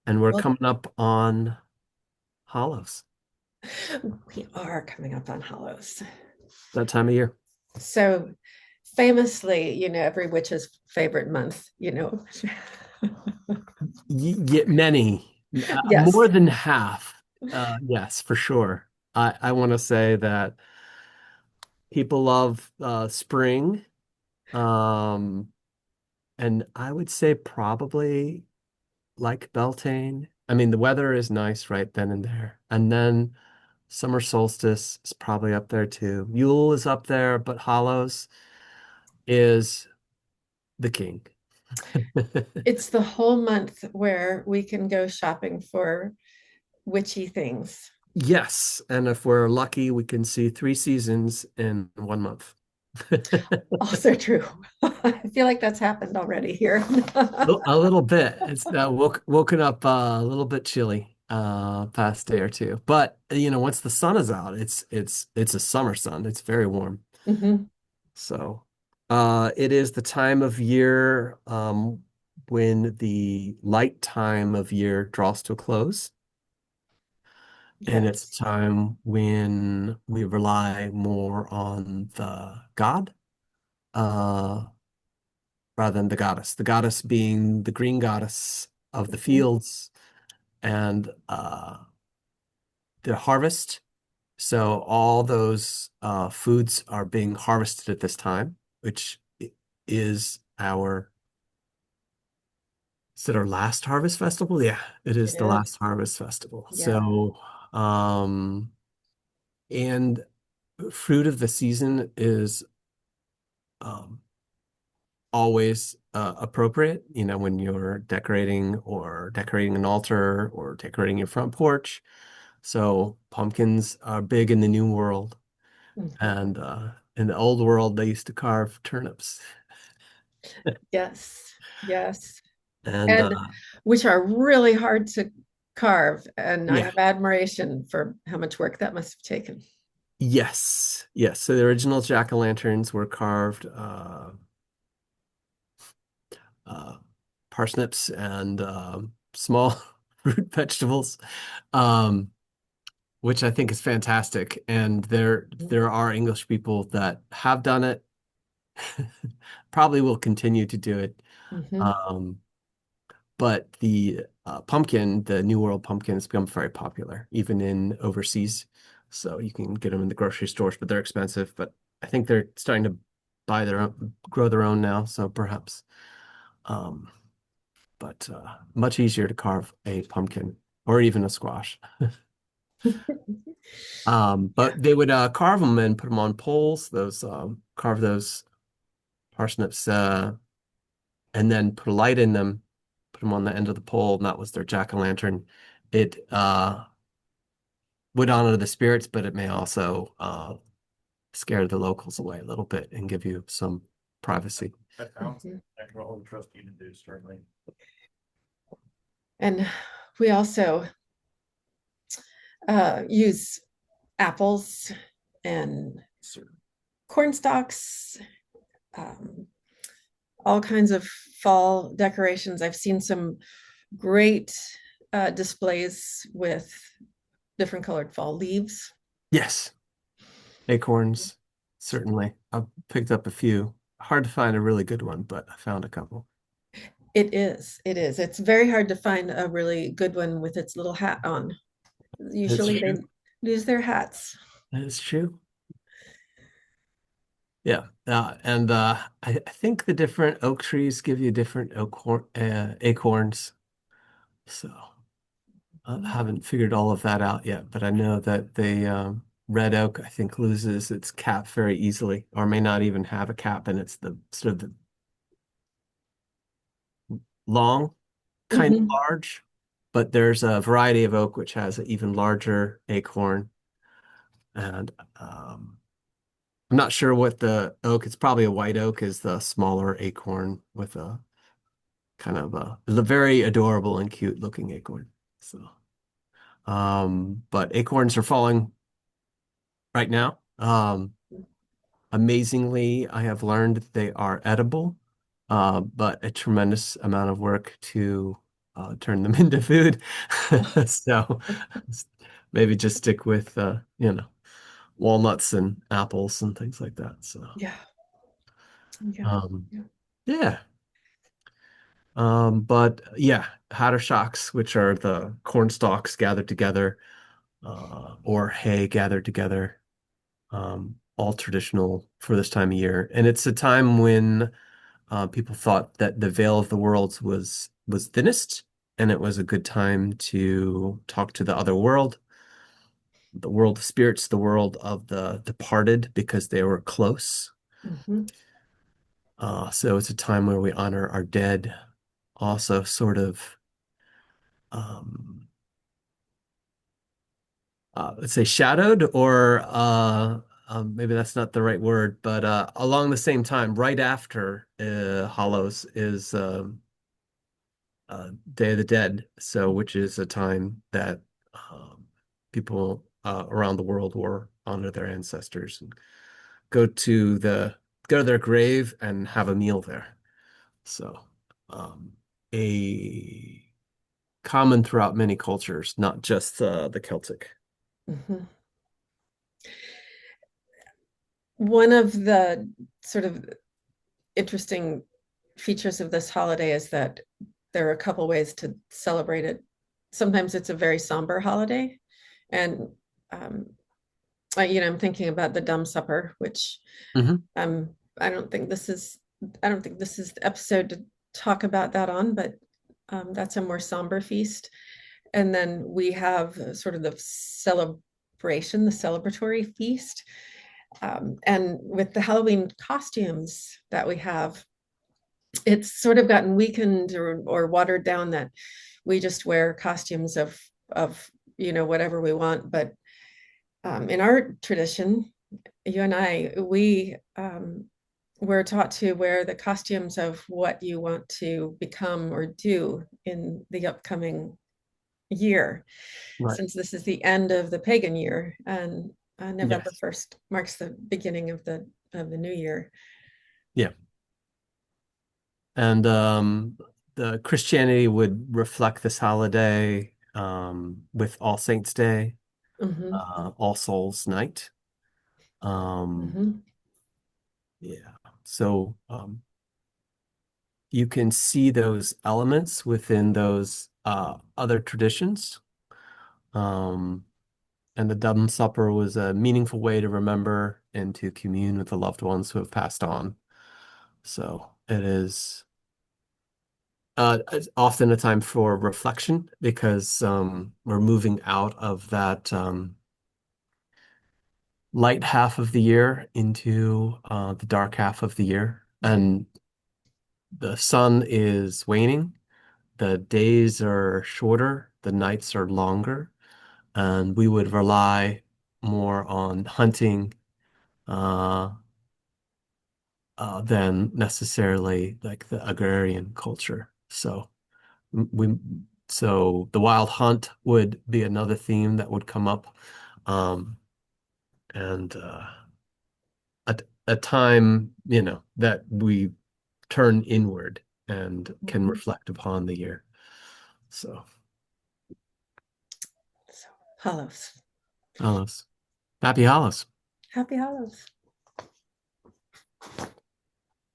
and we're Well, coming up on Hallows, we are coming up on Hallows. that time of year. So famously, every witch's favorite month, Many, Yes. more than half. Yes, for sure. I want to say that people love spring, um, and I would say probably like Beltane. I mean, the weather is nice right then and there, and then summer solstice is probably up there too. Yule is up there, but Hallows is the king. It's the whole month where we can go shopping for witchy things. Yes, and if we're lucky, we can see three seasons in 1 month. Also true. I feel like that's happened already here. A little bit. It's woken up a little bit chilly past day or two. But once the sun is out, it's a summer sun. It's very warm. Mhm. So it is the time of year when the light time of year draws to a close. And it's Yes. time when we rely more on the god uh, rather than the goddess. The goddess being the green goddess of the Mhm. fields and the harvest. So all those foods are being harvested at this time, which is is it our last harvest festival? Yeah, it It is the is. last harvest festival. Yeah. So, and fruit of the season is um, always appropriate, when you're decorating an altar or decorating your front porch. So pumpkins are big in the new world, Mhm. and in the old world, they used to carve turnips. Yes. Yes. And And which are really hard to carve. And I yeah, have admiration for how much work that must have taken. yes, yes. So the original jack-o'-lanterns were carved uh, parsnips and small root vegetables. Um, which I think is fantastic. And there are English people that have done it, probably will continue to do it. Mhm. Um, but the pumpkin, the New World pumpkin, has become very popular, even in overseas. So you can get them in the grocery stores, but they're expensive. But I think they're starting to buy their own, grow their own now. So perhaps, um, but much easier to carve a pumpkin or even a squash. Yeah. But they would carve them and put them on poles, carve those parsnips, and then put a light in them, put them on the end of the pole, and that was their jack-o'-lantern. It would honor the spirits, but it may also scare the locals away a little bit and give you some privacy. Mhm. And we also use apples and corn stalks, um, all kinds of fall decorations. I've seen some great displays with different colored fall leaves. Yes, acorns, certainly. I've picked up a few. Hard to find a really good one, but I found a couple. It is. It is. It's very hard to find a really good one with its little hat on. That's Usually they true. lose their hats. That is true. Yeah, and I think the different oak trees give you different acorns. So I haven't figured all of that out yet, but I know that the red oak, I think, loses its cap very easily, or may not even have a cap, and it's the sort of the long, kind of Mhm. large. But there's a variety of oak which has an even larger acorn, and I'm not sure what the oak. It's probably a white oak is the smaller acorn with a kind of a very adorable and cute looking acorn. So, but acorns are falling right now. Amazingly, I have learned they are edible, but a tremendous amount of work to turn them into food. So maybe just stick with walnuts and apples and things like that. So Yeah. Yeah. um, Yeah. yeah. But yeah, Hatter shocks, which are the corn stalks gathered together, or hay gathered together, all traditional for this time of year. And it's a time when people thought that the veil of the worlds was thinnest, and it was a good time to talk to the other world, the world of spirits, the world of the departed, because they were close. Hmm. So it's a time where we honor our dead, also sort of, um, let's say shadowed, or maybe that's not the right word, but along the same time, right after Hallows is Day of the Dead, so which is a time that people around the world will honor their ancestors and go to the go to their grave and have a meal there. So, um, a common throughout many cultures, not just the Celtic. Hmm. One of the sort of interesting features of this holiday is that there are a couple ways to celebrate it. Sometimes it's a very somber holiday, and um, I'm thinking about the Dumb Supper, which Hmm. um, I don't think this is I don't think this is the episode to talk about that on, but that's a more somber feast. And then we have sort of the celebration, the celebratory feast. And with the Halloween costumes that we have, it's sort of gotten weakened or watered down that we just wear costumes of whatever we want. But in our tradition, you and I, we were taught to wear the costumes of what you want to become or do in the upcoming year, Right. since this is the end of the pagan year and November Yes. 1st marks the beginning of the new year. Yeah. And the Christianity would reflect this holiday with All Saints Day, Hmm. All Souls Night. Um, Hmm. yeah. So you can see those elements within those other traditions. Um, and the Dumb Supper was a meaningful way to remember and to commune with the loved ones who have passed on. So it is it's often a time for reflection because we're moving out of that light half of the year into the dark half of the year. And the sun is waning, the days are shorter, the nights are longer, and we would rely more on hunting uh, than necessarily like the agrarian culture. We so the wild hunt would be another theme that would come up, um, and a time that we turn inward and can Hmm. reflect upon the year. So, So, Hallows. Alice, happy Hollis. Happy Hallows.